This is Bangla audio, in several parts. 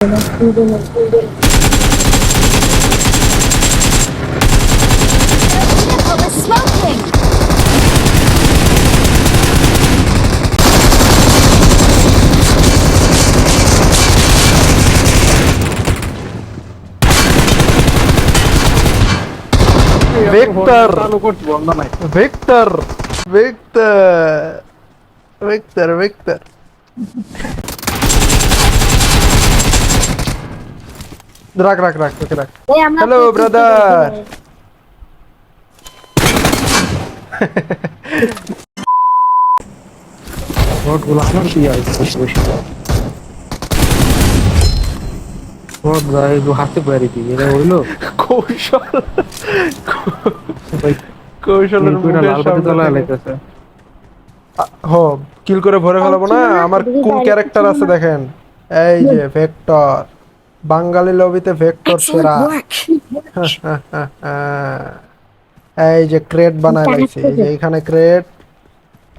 Vehicle is smoking! Victor! চালু করতে বন্ধ নাই। Victor! Victor! Victor, Victor. রাখ, ওকে রাখ। Hello, brother! রডগুলো আমার দিয়ে আছে বেশি বেশি। রড ভাই হাতে বাইরে দিয়ে এটা হইলো কৌশল ভাই কৌশলের পুরো লাল বাতি জ্বলা মুখে লাইতেছে। কিল করে ভরে ফেলাবো না। আমার কোন ক্যারেক্টার আছে দেখেন, এই যে ভেক্টর। বাঙালি লবিতে ভেক্টর সেরা। এই যে ক্রেট বানায় লাইছি, এই যে এখানে ক্রেট,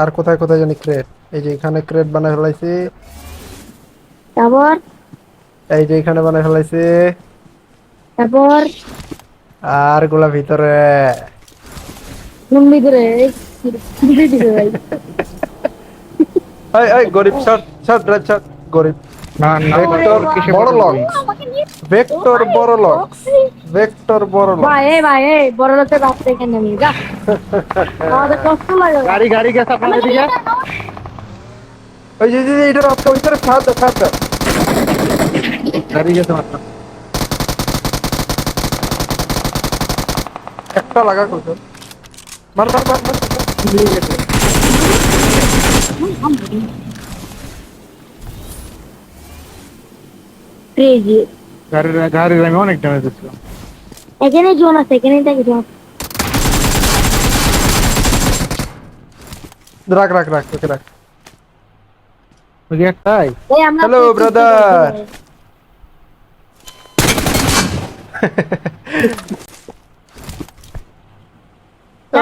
আর কোথায় কোথায় জানি ক্রেট। এই যে এখানে ক্রেট বানায় ফেলাইছি, তারপর এই যে এখানে বানায় ফেলাইছি, তারপর আর গুলা ভিতরে। কোন ভিতরে ভাই এই গরিব শট গরিব। না না ভেক্টর কিসে বড় লক, ভেক্টর বড় লক, ভেক্টর বড় লক। ভাই এই বড় লোকের বাপ থেকে নেমি যা আমাদের কষ্ট লাগে গাড়ি গাড়ি গেছে আপনাদের দিকে। ওই যে এটা রাস্তা ভিতরে ফাঁদ। গাড়ি গেছে মাত্র। একটা লাগা করছো, মার। নিয়ে গেছে। ক্রেজি গাড়ির আমি অনেক ড্যামেজ দিচ্ছিলাম। এখানে জোন আছে, এখানেই থাকে জোন। রাখ ওকে রাখ। ওই যে একটাই এই আমরা Hello, brother.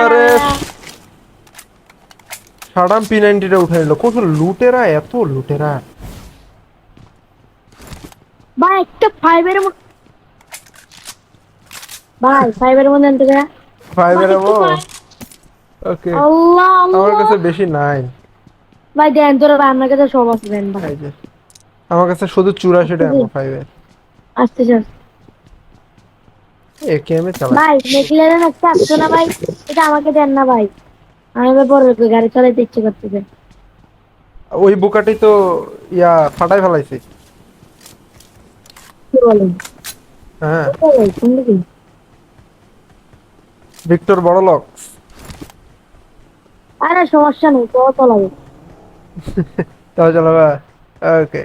আরে সাডাম P90টা উঠে নিল। কত লুটেরা, এত লুটেরা। ভাই একটা ফাইভের ভাই ফাইভের মধ্যে আনতে গা ফাইভের আমো। ওকে, আল্লাহ আমার আল্লাহ কাছে বেশি নাই। ভাই দেন তোরা ভাই আমার কাছে সব আছে দেন ভাই এই যে আমার কাছে শুধু 84টা আমো ফাইভের। আসতে চাস একেএম এ চালা। ভাই মেকলেন একটা আসতো না ভাই, এটা আমাকে দেন না ভাই, আমি এবার বড় লোকের গাড়ি চালাতে ইচ্ছে করতেছে। ওই বুকাটি তো ফাটাই ফেলাইছি। কি বলেন? হ্যাঁ, ভাই কোন দিকে? ভিক্টর বড় লক। আরে সমস্যা নেই, তো চালাবো। তাও চালাবা। ওকে,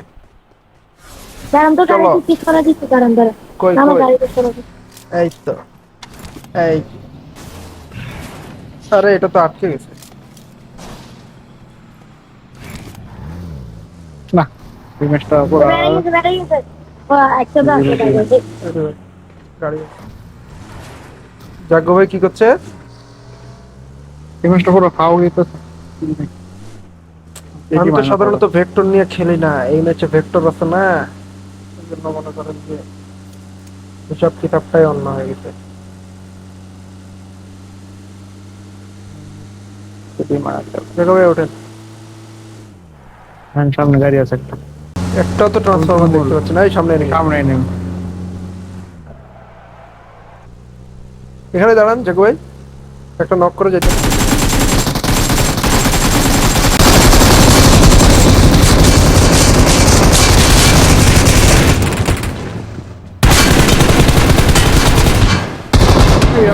কারণ তো গাড়ি চলো। ঠিক করা দিচ্ছি, কারণ ধরে কই আমার কই গাড়ি ঠিক করা দিচ্ছি। এই তো, এই। আরে এটা তো আটকে গেছে। না এই ম্যাচটা পুরো বেড়ে গেছে ও একটা তো আছে গাড়ি। আরে গাড়ি জাগো ভাই কি করছে? এই ম্যাচটা পুরো ফাউল হইতেছে। আমি তো সাধারণত ভেক্টর নিয়ে খেলি না, এই ম্যাচে ভেক্টর আছে না, এই জন্য মনে করেন যে হিসাব কিতাবটাই অন্য হয়ে গেছে। জাগো ভাই ওঠেন। সামনে গাড়ি আছে একটা। একটাও তো ট্রান্সফরমার দেখতে পাচ্ছি না। এই সামনে নিয়ে সামনে নেই। এখানে দাঁড়ান জাগো ভাই, একটা নক করে যেতে।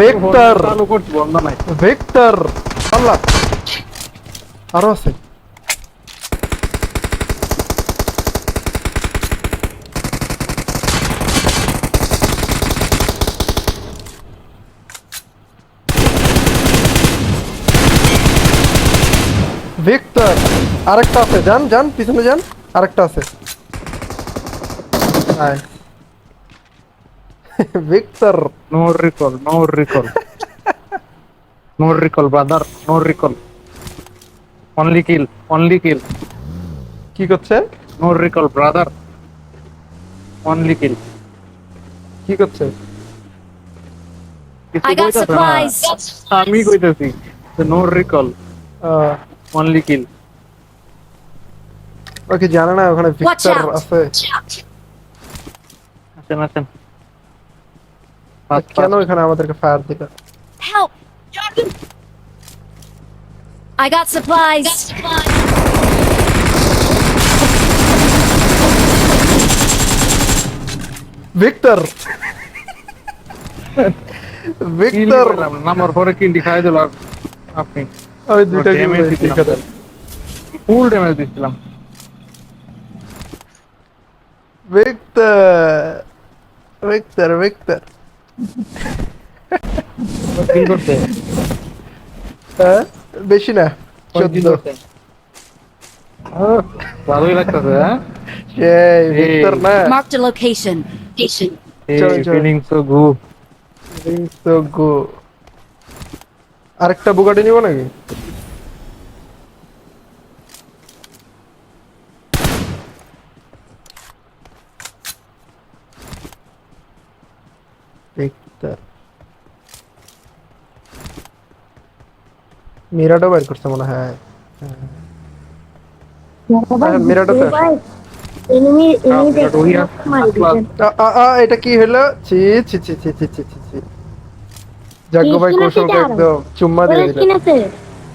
ভেক্টর চালু করতে বন্ধ নাই। ভেক্টর আল্লাহ, আরো আছে। ভিক্টর আরেকটা আছে, যান পিছনে যান, আরেকটা আছে। আয় Victor. No recall brother, no recall. Only kill. কি করছে? No recall brother. Only kill কি করছে? I got supplies. আমি কইতাছি no recall only kill okay জানে না ওখানে Watch ভিক্টর out. আছে। আসেন আসেন কেন এখানে আমাদেরকে ফায়ার দিল? Help. I got supplies. Victor Victor number পরে কিলটি খাই দিল আপনি আমি দুইটা কিল ড্যামেজ মেরেছি দিছিলাম এখানে। ফুল ড্যামেজ দিছিলাম ভিক্টর ভিক্টর ভিক্টর কিল করতে হ্যাঁ বেশি না, কিল 14। করতে ভালোই লাগতেছে হ্যাঁ সেই ভিক্টর না। Marked a location. চলো, চলো। ফিলিং সো গুড তো গো আরেকটা বুগাটি নিব নাকি? ভিক্টর মিরাটো বের করছে মনে হয়। মিরাটো তো এনিমি ওই মারি দিয়েছেন। এটা কি হলো? ছি ছি ছি ছি ছি ছি ছি ছি। জাগ্গো ভাই কি কৌশলকে কিনা একদম চুম্মা দিয়ে দিল। স্কিন আছে,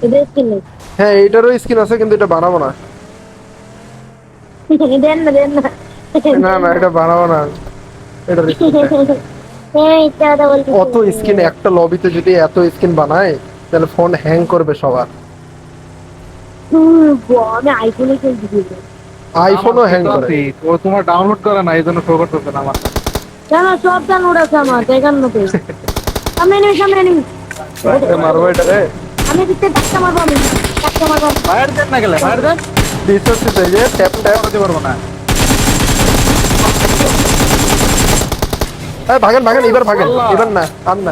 এদের স্কিন নেই। হ্যাঁ এইটারও স্কিন আছে কিন্তু এটা বানাবো না। দেন না দেন না না না এটা বানাবো না, এটা এই দাদা বলছি অত স্কিন একটা লবিতে যদি এত স্কিন বানায় তাহলে ফোন হ্যাং করবে সবার। আমি আইফোনে খেলছি দিদি। আইফোনও হ্যাং করে। ও তোমার ডাউনলোড করে না এই জন্য শো করতেছে না আমার কেন সব ডাউনলোড আছে আমার দেখানো তো। সামনে নেই মারবো এটা রে। আমি দিতে ধাক্কা মারবো ফায়ার দেন না গেলে ফায়ার দেন দিতেছি তো, এই যে ট্যাপ ট্যাপ। করতে পারবো না ভাগেন ভাগেন এবার ভাগেন, এবার না আর না।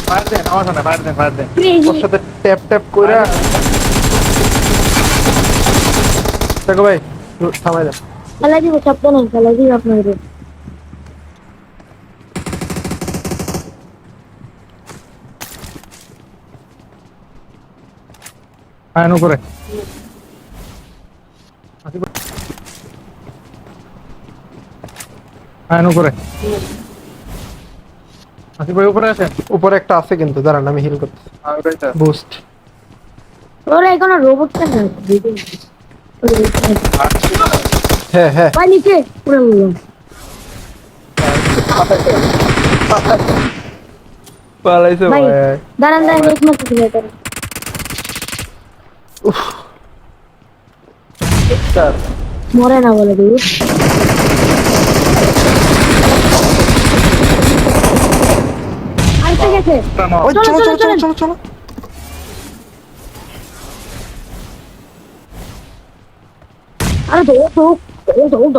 ফায়ার দেন আমার সামনে ফায়ার দেন ওর সাথে ট্যাপ ট্যাপ কইরা। দেখো ভাই থামাই দাও। খেলা দিব শব্দ নেই, খেলা দিব আপনাদের। ফায়ার উপরে ফায়ার উপরে আসিফ ভাই উপরে আছেন উপরে একটা আছে কিন্তু, দাঁড়ান আমি হিল করতেছি। আর ওইটা বুস্ট। ওরা এখনো রোবট কেন হ্যাঁ হ্যাঁ ভাই নিচে পুরো পালাইছে ভাই ভাই। দাঁড়ান এক মাস ছিল এটা। মরে না বলে দিই। আইতে গেছে। ওই চলো, চলো চলো চলো, চলো চলো চলো। আরে দৌড়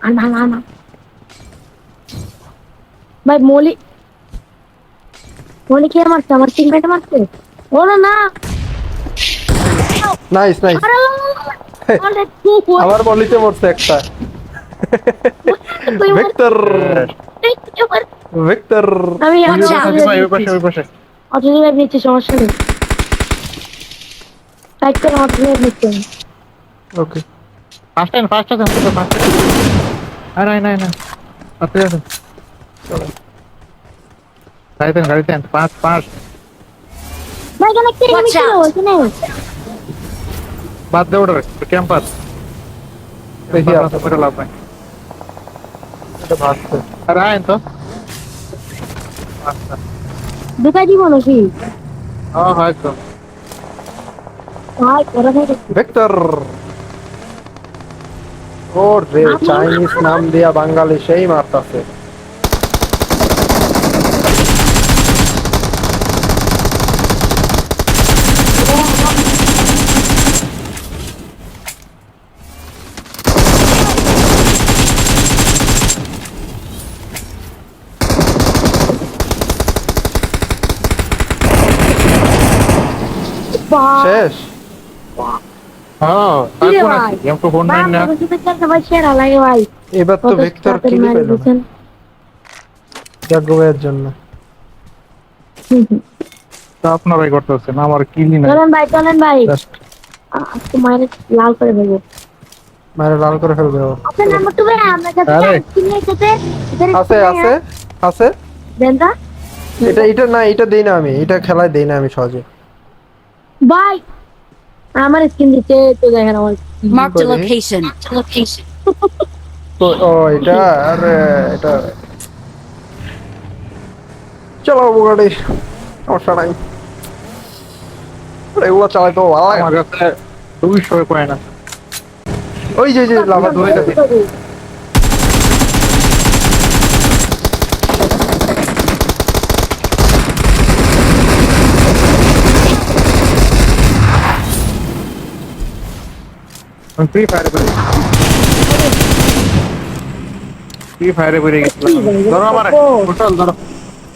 আনা ভাই মলি কে মারছে? আমার টিমমেট মারছে। ওরা না নাইস নাইস। আরে আরে আবার বলিতে মরছে একটা। Victor Victor. আমি আসিফ ভাই ওই পাশে অটোরি ভাই নিচ্ছে, সমস্যা নেই। টাইট করে অটোরি ভাই নিচ্ছে। ওকে ফার্স্ট আছে আর না আপনি আছেন চলো। গাড়িতে পাঁচ ভাই কেন একটা এনিমি ছিল ওখানে? বাদ দে ওটা ক্যাম্পাস দেখি আছে। করে লাভ নাই এটা ভাগছে। আর আইন তো আচ্ছা ঢুকাই দিব নাকি? হ্যাঁ একদম ভাই ওরা ভাই ভিক্টর। ও রে চাইনিজ নাম দিয়া বাঙালি সেই মারতাছে। শেষ। হ্যাঁ কি রে আইফোন ভাই? আছে এম তো ফোন ভাই নাই না আপনাদের সাথে খেলতে ভাই সেরা লাগে ভাই। এবার তো কত ভেক্টর সাপের কিলি মারি পেল না দিয়েছেন। জাগ্গো ভাইয়ের জন্য। তা আপনারাই করতেছেন আমার কিলি নাই চলেন ভাই চলেন ভাই। জাস্ট আজকে মায়ের লাল করে দেবো। মায়ের লাল করে ফেলবে ও। আপনার নাম্বার তো ভাই আপনার কাছে আরে। আইসক্রিম নিয়ে যেতে আছে আছে আছে। দেন তা এটা না, এটা দেই না আমি, এটা খেলায় দেই না আমি সহজে। ভাই আমার স্কিন দিতে তো দেখেন আমার Marked a Really? location. তো ও এটা আরে এটা চলো গাড়ি, সমস্যা নাই। আরে এগুলো চালাই তো ভালো লাগে আমার না। কাছে 200 কয়েন আছে ওই যে লাভা ধরে যাবে। আমি ফ্রি ফায়ারে বেরিয়ে গেছিলাম ধরো আমার টোটাল ধরো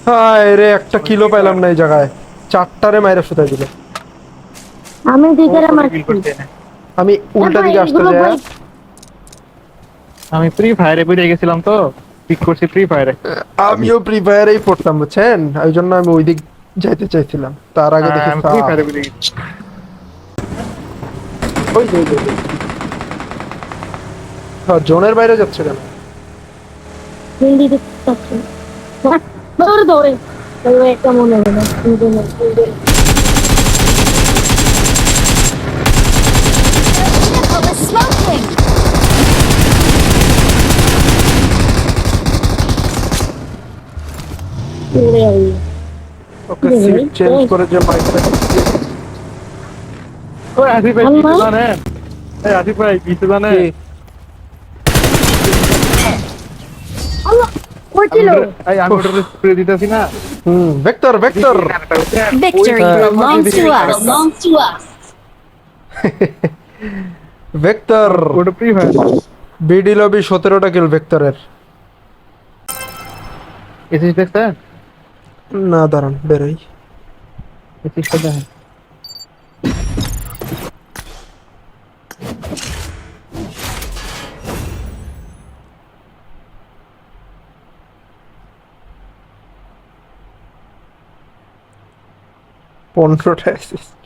হায় রে, একটা কিলো পাইলাম না এই জায়গায়, চারটারে মাইরা শুতাই দিল। আমি দিকে কিল মারছি করতে না আমি উল্টা দিকে আসতে এগুলো যাই। ভাই আমি ফ্রি ফায়ারে বেরিয়ে গেছিলাম তো পিক করছি ফ্রি ফায়ারে আমিও ফ্রি ফায়ারেই পড়তাম বুঝছেন, ওই জন্য আমি ওই দিক যাইতে চাইছিলাম, তার আগে দেখি আমি ফ্রি ফায়ারে বেরিয়ে গেছি ওই যে হ্যাঁ, জোনের বাইরে যাচ্ছে কেন? হিন্দি দিতে চাচ্ছি দৌড়ে দৌড়ে দৌড়ে একটা মনে হবে না Vehicle is smoking. দৌড়ে যাবে ওকে সিট চেঞ্জ করে যে মাইকটা ওই আসিফ ভাই আল্লাহ। কিছু জানেন এই আসিফ ভাই কিছু জানেন আল্লাহ করছিল আমি ওটার স্প্রে দিতেছি না vector Victory Uh, belongs to us. Vector ওটা ফ্রি ফায়ার বিডি লবি 17টা কিল ভেক্টরের। এসিস দেখছেন না দাঁড়ান বেরোই। এসিসটা দেখেন পনেরোটা অ্যাসিস্ট।